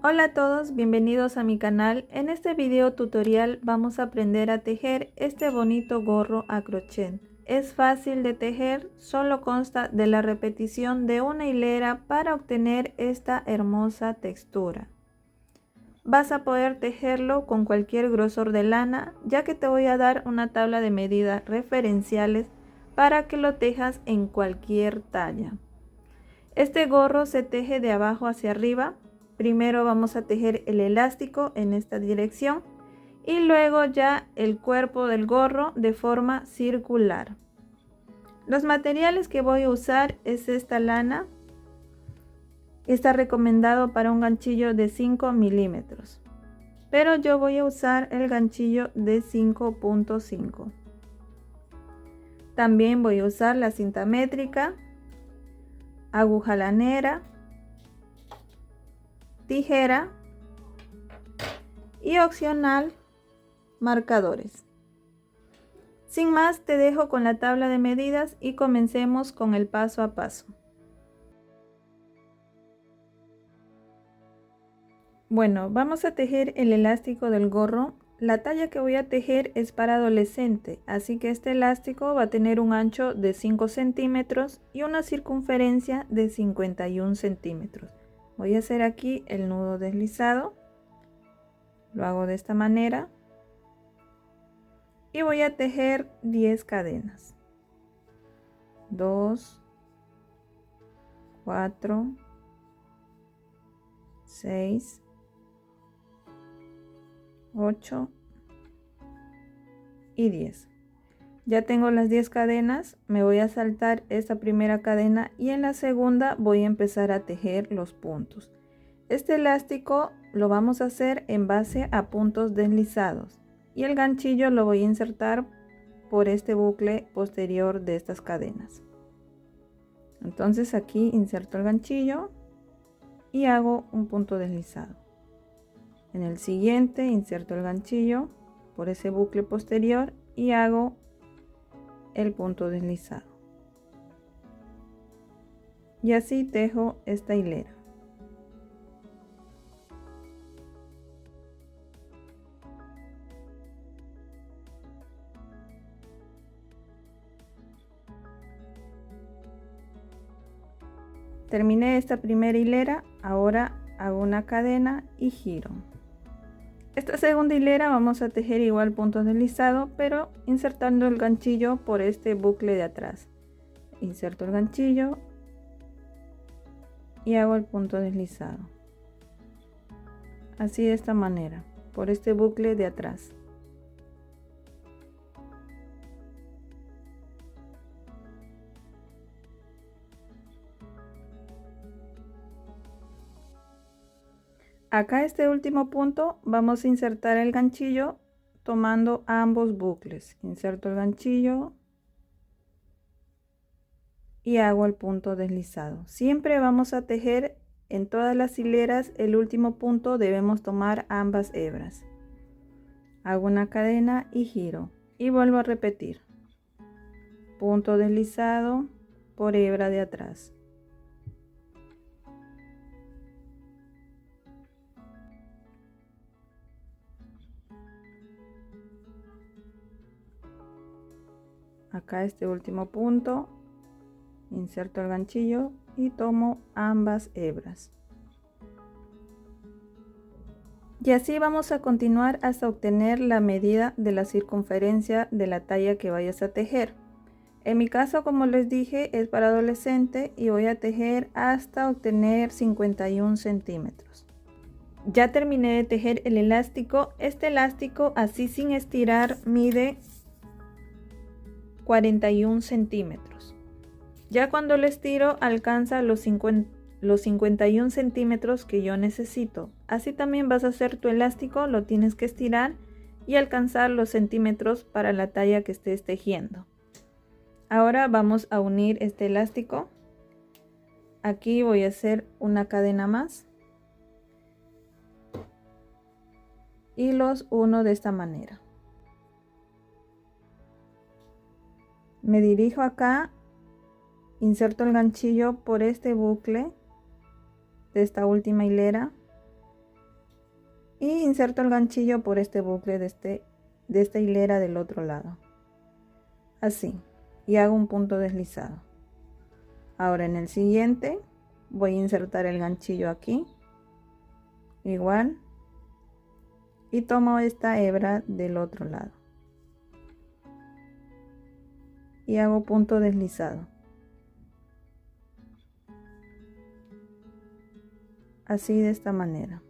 Hola a todos, bienvenidos a mi canal. En este video tutorial vamos a aprender a tejer este bonito gorro a crochet. Es fácil de tejer, solo consta de la repetición de una hilera para obtener esta hermosa textura. Vas a poder tejerlo con cualquier grosor de lana, ya que te voy a dar una tabla de medidas referenciales para que lo tejas en cualquier talla. Este gorro se teje de abajo hacia arriba. Primero vamos a tejer el elástico en esta dirección y luego ya el cuerpo del gorro de forma circular. Los materiales que voy a usar es esta lana. Está recomendado para un ganchillo de 5 milímetros, pero yo voy a usar el ganchillo de 5.5. También voy a usar la cinta métrica, aguja lanera, tijera y opcional marcadores. Sin más, te dejo con la tabla de medidas y comencemos con el paso a paso. Bueno, vamos a tejer el elástico del gorro. La talla que voy a tejer es para adolescente, así que este elástico va a tener un ancho de 5 centímetros y una circunferencia de 51 centímetros. Voy a hacer aquí el nudo deslizado, lo hago de esta manera y voy a tejer 10 cadenas. 2, 4, 6, 8 y 10. Ya tengo las 10 cadenas, me voy a saltar esta primera cadena y en la segunda voy a empezar a tejer los puntos. Este elástico lo vamos a hacer en base a puntos deslizados y el ganchillo lo voy a insertar por este bucle posterior de estas cadenas. Entonces aquí inserto el ganchillo y hago un punto deslizado. En el siguiente inserto el ganchillo por ese bucle posterior y hago el punto deslizado. Y así tejo esta hilera. Terminé esta primera hilera, ahora hago una cadena y giro. Esta segunda hilera vamos a tejer igual puntos deslizados, pero insertando el ganchillo por este bucle de atrás. Inserto el ganchillo y hago el punto deslizado. Así de esta manera, por este bucle de atrás. Acá este último punto vamos a insertar el ganchillo tomando ambos bucles. Inserto el ganchillo y hago el punto deslizado. Siempre vamos a tejer en todas las hileras el último punto, debemos tomar ambas hebras. Hago una cadena y giro y vuelvo a repetir. Punto deslizado por hebra de atrás. Acá este último punto, inserto el ganchillo y tomo ambas hebras. Y así vamos a continuar hasta obtener la medida de la circunferencia de la talla que vayas a tejer. En mi caso, como les dije, es para adolescente y voy a tejer hasta obtener 51 centímetros. Ya terminé de tejer el elástico. Este elástico así sin estirar mide 41 centímetros. Ya cuando lo estiro alcanza los 51 centímetros que yo necesito. Así también vas a hacer tu elástico, lo tienes que estirar y alcanzar los centímetros para la talla que estés tejiendo. Ahora vamos a unir este elástico. Aquí voy a hacer una cadena más y los uno de esta manera. Me dirijo acá, inserto el ganchillo por este bucle de esta última hilera y inserto el ganchillo por este bucle de esta hilera del otro lado, así, y hago un punto deslizado. Ahora en el siguiente voy a insertar el ganchillo aquí, igual, y tomo esta hebra del otro lado y hago punto deslizado, así de esta manera.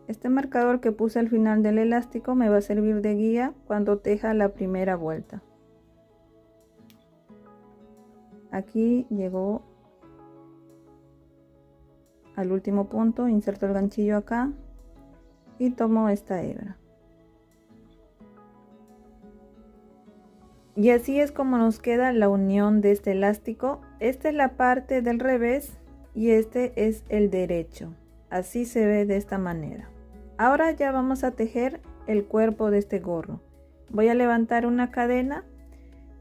Este marcador que puse al final del elástico me va a servir de guía cuando teja la primera vuelta. Aquí llegó al último punto, inserto el ganchillo acá y tomo esta hebra. Y así es como nos queda la unión de este elástico. Esta es la parte del revés y este es el derecho. Así se ve de esta manera. Ahora ya vamos a tejer el cuerpo de este gorro. Voy a levantar una cadena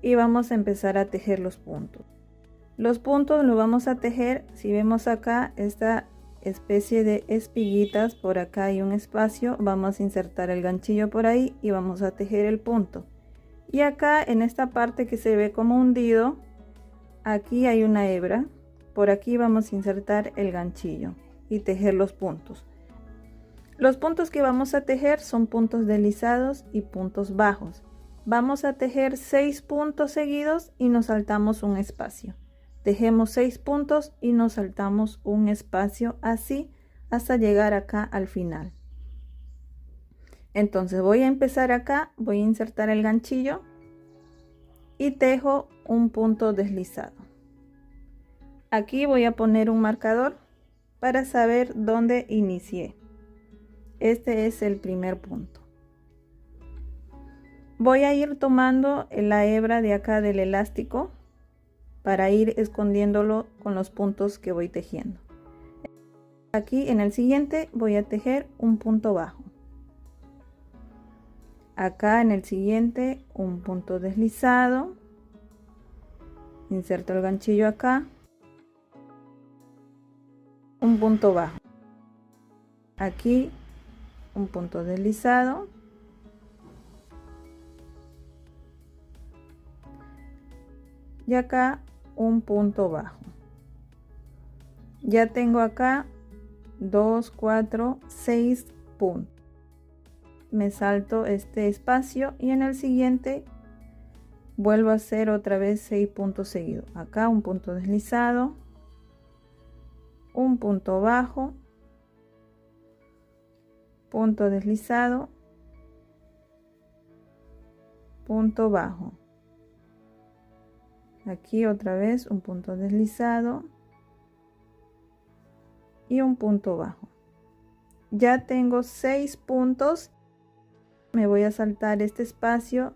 y vamos a empezar a tejer los puntos. Los puntos los vamos a tejer, si vemos acá esta especie de espiguitas, por acá hay un espacio, vamos a insertar el ganchillo por ahí y vamos a tejer el punto. Y acá en esta parte que se ve como hundido, aquí hay una hebra, por aquí vamos a insertar el ganchillo y tejer los puntos. Los puntos que vamos a tejer son puntos deslizados y puntos bajos. Vamos a tejer 6 puntos seguidos y nos saltamos un espacio. Tejemos 6 puntos y nos saltamos un espacio, así hasta llegar acá al final. Entonces voy a empezar acá, voy a insertar el ganchillo y tejo un punto deslizado. Aquí voy a poner un marcador para saber dónde inicié. Este es el primer punto. Voy a ir tomando la hebra de acá del elástico para ir escondiéndolo con los puntos que voy tejiendo. Aquí en el siguiente voy a tejer un punto bajo. Acá en el siguiente un punto deslizado. Inserto el ganchillo acá. Un punto bajo. Aquí un punto deslizado, y acá un punto bajo. Ya tengo acá 2, 4, 6 puntos. Me salto este espacio y en el siguiente vuelvo a hacer otra vez 6 puntos seguidos. Acá un punto deslizado, un punto bajo, punto deslizado, punto bajo. Aquí otra vez un punto deslizado y un punto bajo. Ya tengo 6 puntos. Me voy a saltar este espacio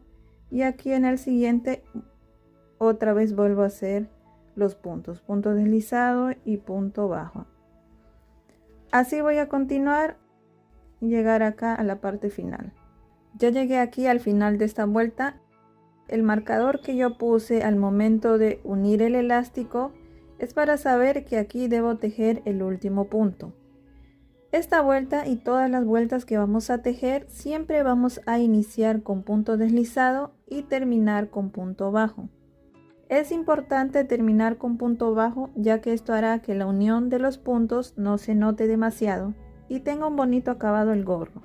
y aquí en el siguiente otra vez vuelvo a hacer los puntos, punto deslizado y punto bajo. Así voy a continuar y llegar acá a la parte final. Ya llegué aquí al final de esta vuelta. El marcador que yo puse al momento de unir el elástico es para saber que aquí debo tejer el último punto. Esta vuelta y todas las vueltas que vamos a tejer siempre vamos a iniciar con punto deslizado y terminar con punto bajo. Es importante terminar con punto bajo, ya que esto hará que la unión de los puntos no se note demasiado y tenga un bonito acabado el gorro.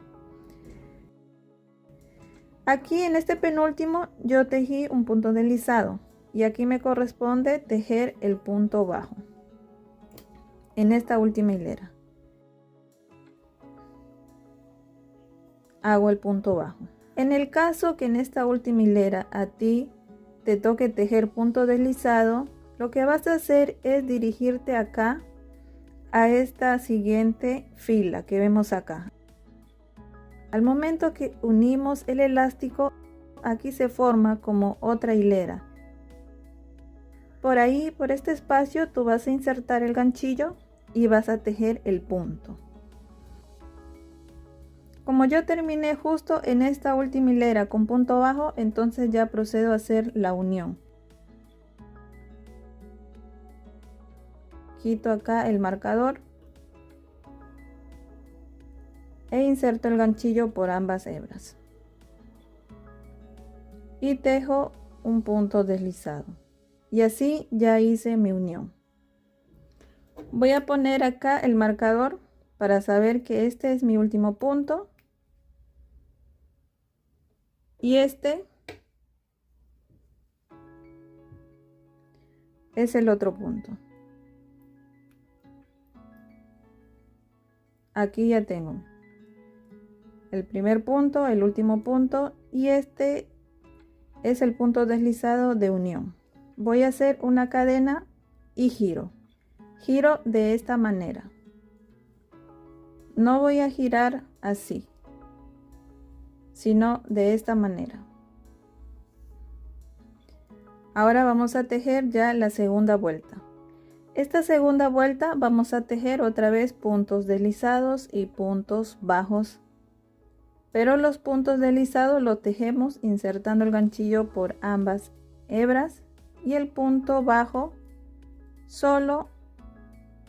Aquí en este penúltimo yo tejí un punto deslizado y aquí me corresponde tejer el punto bajo en esta última hilera. Hago el punto bajo. En el caso que en esta última hilera a ti te toque tejer punto deslizado, lo que vas a hacer es dirigirte acá a esta siguiente fila que vemos acá. Al momento que unimos el elástico, aquí se forma como otra hilera. Por ahí, por este espacio, tú vas a insertar el ganchillo y vas a tejer el punto. Como yo terminé justo en esta última hilera con punto bajo, entonces ya procedo a hacer la unión. Quito acá el marcador e inserto el ganchillo por ambas hebras y tejo un punto deslizado, y así ya hice mi unión. Voy a poner acá el marcador para saber que este es mi último punto y este es el otro punto. Aquí ya tengo el primer punto, el último punto, y este es el punto deslizado de unión. Voy a hacer una cadena y giro de esta manera. No voy a girar así, sino de esta manera. Ahora vamos a tejer ya la segunda vuelta. Esta segunda vuelta vamos a tejer otra vez puntos deslizados y puntos bajos, pero los puntos deslizados los tejemos insertando el ganchillo por ambas hebras y el punto bajo solo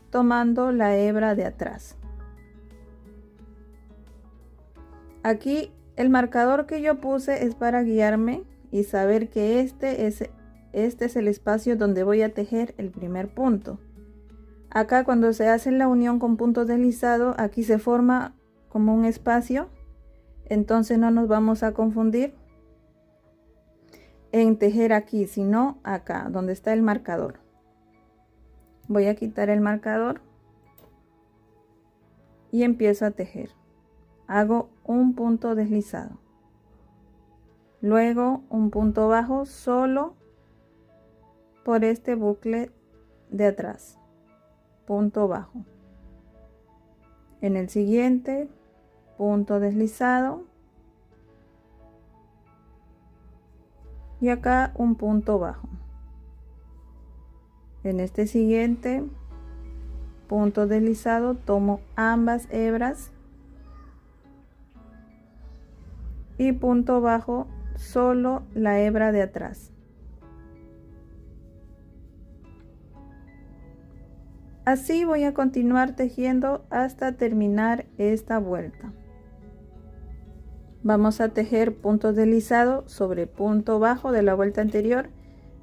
tomando la hebra de atrás. Aquí el marcador que yo puse es para guiarme y saber que este es el espacio donde voy a tejer el primer punto. Acá cuando se hace la unión con punto deslizado, aquí se forma como un espacio, entonces no nos vamos a confundir en tejer aquí, sino acá donde está el marcador. Voy a quitar el marcador y empiezo a tejer. Hago un punto deslizado, luego un punto bajo solo por este bucle de atrás, punto bajo. En el siguiente, punto deslizado y acá un punto bajo. En este siguiente punto deslizado tomo ambas hebras y punto bajo solo la hebra de atrás. Así voy a continuar tejiendo hasta terminar esta vuelta. Vamos a tejer punto deslizado sobre punto bajo de la vuelta anterior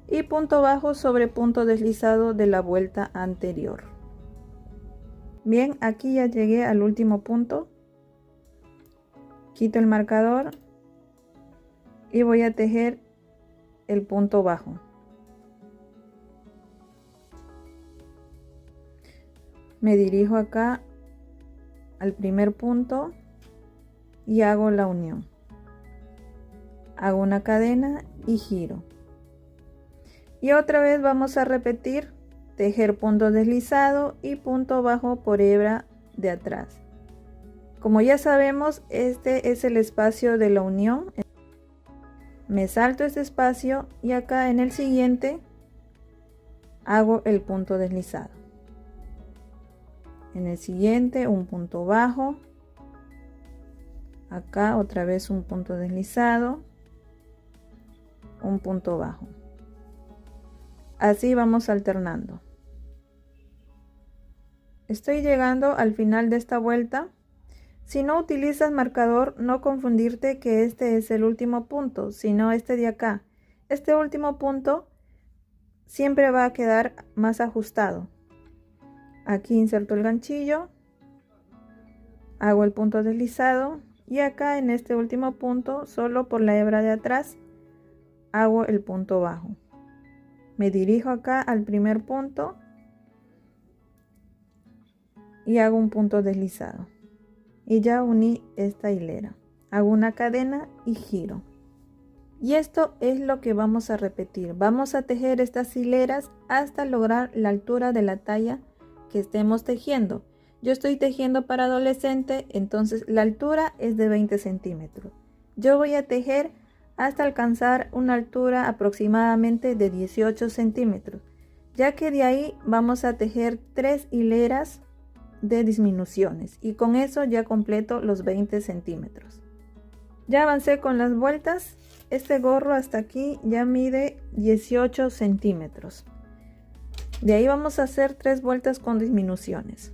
y punto bajo sobre punto deslizado de la vuelta anterior. Bien, aquí ya llegué al último punto. Quito el marcador y voy a tejer el punto bajo. Me dirijo acá al primer punto y hago la unión. Hago una cadena y giro. Y otra vez vamos a repetir, tejer punto deslizado y punto bajo por hebra de atrás. Como ya sabemos, este es el espacio de la unión. Me salto este espacio y acá en el siguiente hago el punto deslizado. En el siguiente un punto bajo, acá otra vez un punto deslizado, un punto bajo. Así vamos alternando. Estoy llegando al final de esta vuelta. Si no utilizas marcador, no confundirte que este es el último punto, sino este de acá. Este último punto siempre va a quedar más ajustado. Aquí inserto el ganchillo, hago el punto deslizado y acá en este último punto, solo por la hebra de atrás, hago el punto bajo. Me dirijo acá al primer punto y hago un punto deslizado. Y ya uní esta hilera. Hago una cadena y giro. Y esto es lo que vamos a repetir. Vamos a tejer estas hileras hasta lograr la altura de la talla que estemos tejiendo. Yo estoy tejiendo para adolescente, entonces la altura es de 20 centímetros. Yo voy a tejer hasta alcanzar una altura aproximadamente de 18 centímetros, ya que de ahí vamos a tejer 3 hileras de disminuciones y con eso ya completo los 20 centímetros. Ya avancé con las vueltas. Este gorro hasta aquí ya mide 18 centímetros. De ahí vamos a hacer 3 vueltas con disminuciones.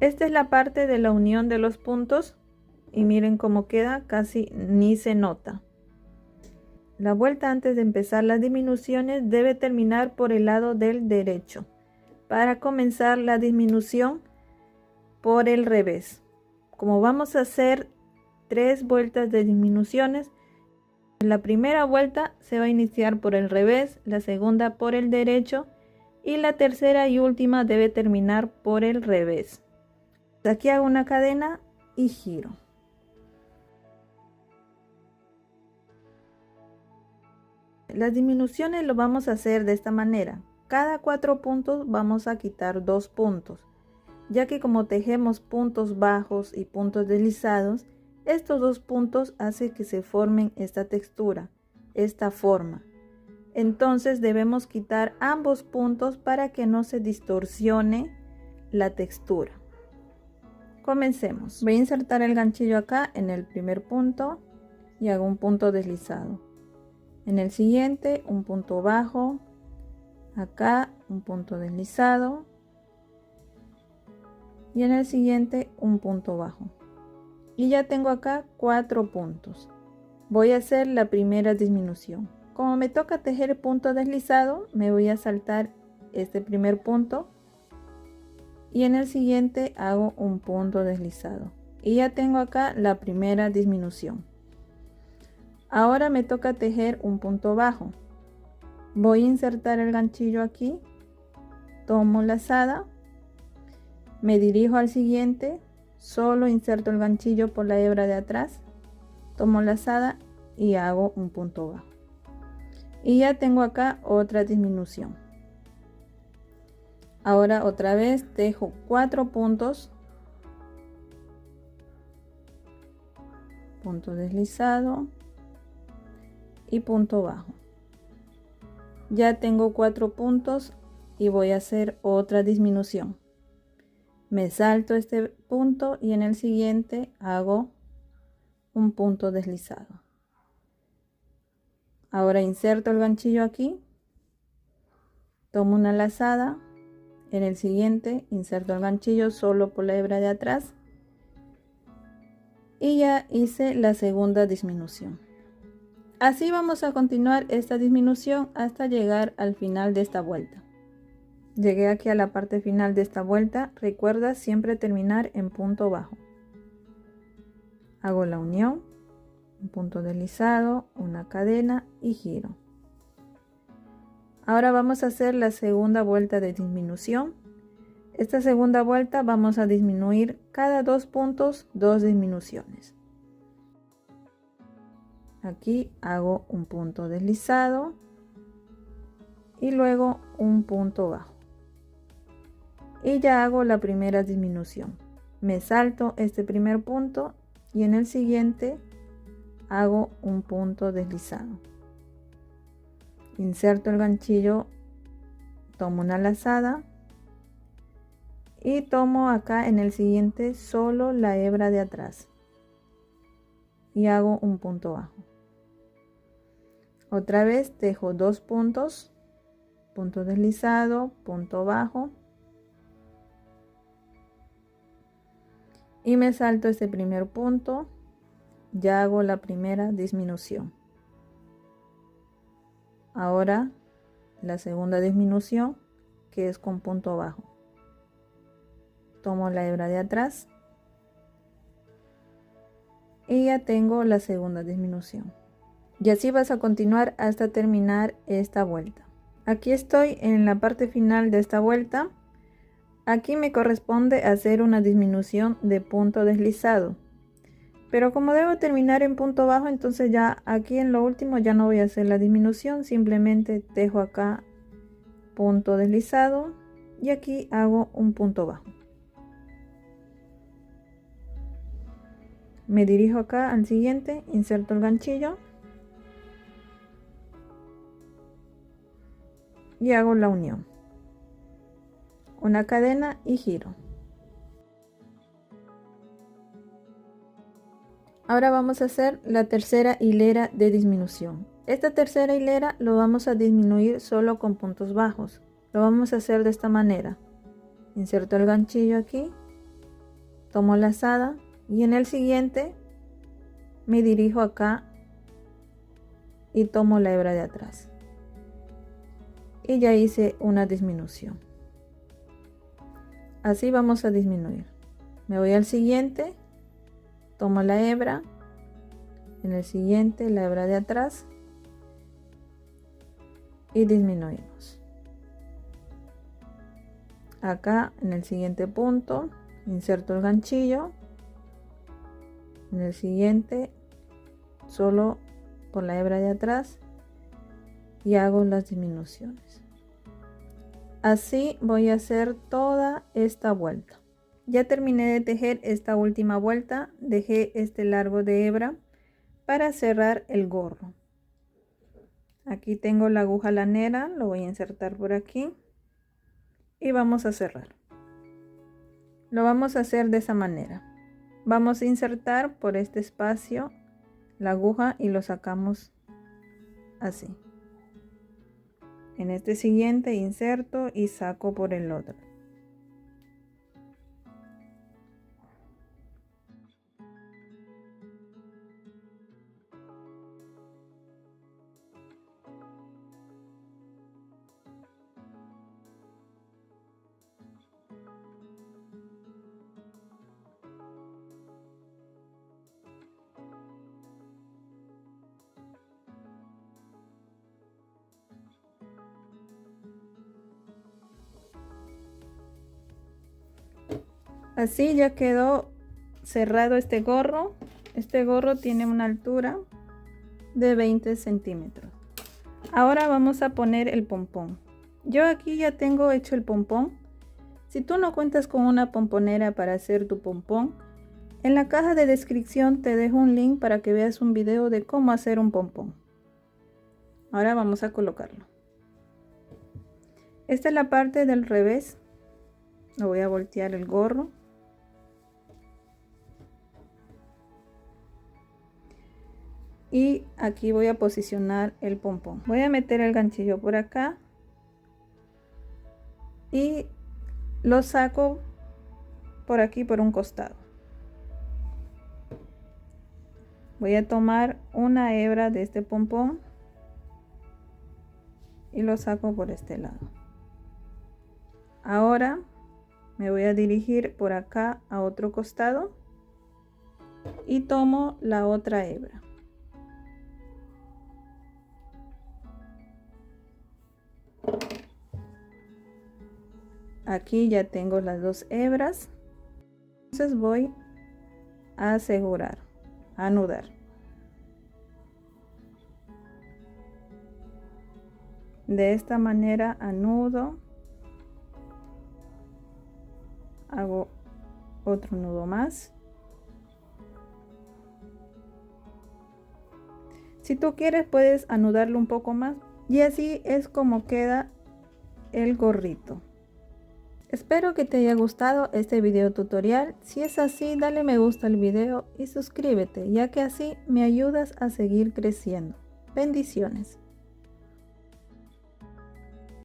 Esta es la parte de la unión de los puntos y miren cómo queda, casi ni se nota. La vuelta antes de empezar las disminuciones debe terminar por el lado del derecho para comenzar la disminución por el revés. Como vamos a hacer 3 vueltas de disminuciones, la primera vuelta se va a iniciar por el revés, la segunda por el derecho y la tercera y última debe terminar por el revés. Aquí hago una cadena y giro. Las disminuciones lo vamos a hacer de esta manera. Cada 4 puntos vamos a quitar 2 puntos, ya que como tejemos puntos bajos y puntos deslizados, estos 2 puntos hacen que se formen esta textura, esta forma. Entonces debemos quitar ambos puntos para que no se distorsione la textura. Comencemos. Voy a insertar el ganchillo acá en el primer punto y hago un punto deslizado. En el siguiente un punto bajo, acá un punto deslizado y en el siguiente un punto bajo. Y ya tengo acá 4 puntos. Voy a hacer la primera disminución. Como me toca tejer punto deslizado, me voy a saltar este primer punto y en el siguiente hago un punto deslizado. Y ya tengo acá la primera disminución. Ahora me toca tejer un punto bajo. Voy a insertar el ganchillo aquí, tomo lazada, me dirijo al siguiente, solo inserto el ganchillo por la hebra de atrás, tomo lazada y hago un punto bajo. Y ya tengo acá otra disminución. Ahora otra vez tejo 4 puntos, punto deslizado y punto bajo. Ya tengo 4 puntos y voy a hacer otra disminución. Me salto este punto y en el siguiente hago un punto deslizado. Ahora inserto el ganchillo aquí, tomo una lazada, en el siguiente inserto el ganchillo solo por la hebra de atrás y ya hice la segunda disminución. Así vamos a continuar esta disminución hasta llegar al final de esta vuelta. Llegué aquí a la parte final de esta vuelta. Recuerda siempre terminar en punto bajo. Hago la unión, un punto deslizado, una cadena y giro. Ahora vamos a hacer la segunda vuelta de disminución. Esta segunda vuelta vamos a disminuir cada 2 puntos 2 disminuciones. Aquí hago un punto deslizado y luego un punto bajo. Y ya hago la primera disminución. Me salto este primer punto y en el siguiente hago un punto deslizado. Inserto el ganchillo, tomo una lazada y tomo acá en el siguiente solo la hebra de atrás y hago un punto bajo. Otra vez tejo 2 puntos, punto deslizado, punto bajo y me salto este primer punto, ya hago la primera disminución. Ahora la segunda disminución, que es con punto bajo. Tomo la hebra de atrás y ya tengo la segunda disminución. Y así vas a continuar hasta terminar esta vuelta. Aquí estoy en la parte final de esta vuelta. Aquí me corresponde hacer una disminución de punto deslizado. Pero como debo terminar en punto bajo, entonces ya aquí en lo último ya no voy a hacer la disminución. Simplemente tejo acá punto deslizado y aquí hago un punto bajo. Me dirijo acá al siguiente, inserto el ganchillo y hago la unión, una cadena y giro. Ahora vamos a hacer la tercera hilera de disminución. Esta tercera hilera lo vamos a disminuir solo con puntos bajos. Lo vamos a hacer de esta manera. Inserto el ganchillo aquí, tomo lazada y en el siguiente me dirijo acá y tomo la hebra de atrás. Y ya hice una disminución. Así vamos a disminuir. Me voy al siguiente, tomo la hebra, en el siguiente la hebra de atrás y disminuimos. Acá en el siguiente punto inserto el ganchillo, en el siguiente solo por la hebra de atrás y hago las disminuciones. Así voy a hacer toda esta vuelta. Ya terminé de tejer esta última vuelta, dejé este largo de hebra para cerrar el gorro. Aquí tengo la aguja lanera, lo voy a insertar por aquí y vamos a cerrar. Lo vamos a hacer de esa manera. Vamos a insertar por este espacio la aguja y lo sacamos así. En este siguiente inserto y saco por el otro. Así ya quedó cerrado este gorro. Este gorro tiene una altura de 20 centímetros. Ahora vamos a poner el pompón. Yo aquí ya tengo hecho el pompón. Si tú no cuentas con una pomponera para hacer tu pompón, en la caja de descripción te dejo un link para que veas un video de cómo hacer un pompón. Ahora vamos a colocarlo. Esta es la parte del revés. Lo voy a voltear el gorro. Y aquí voy a posicionar el pompón. Voy a meter el ganchillo por acá y lo saco por aquí por un costado. Voy a tomar una hebra de este pompón y lo saco por este lado. Ahora me voy a dirigir por acá a otro costado y tomo la otra hebra. Aquí ya tengo las dos hebras, entonces voy a asegurar, a anudar. De esta manera anudo, hago otro nudo más. Si tú quieres puedes anudarlo un poco más y así es como queda el gorrito. Espero que te haya gustado este video tutorial. Si es así, dale me gusta al video y suscríbete, ya que así me ayudas a seguir creciendo. Bendiciones.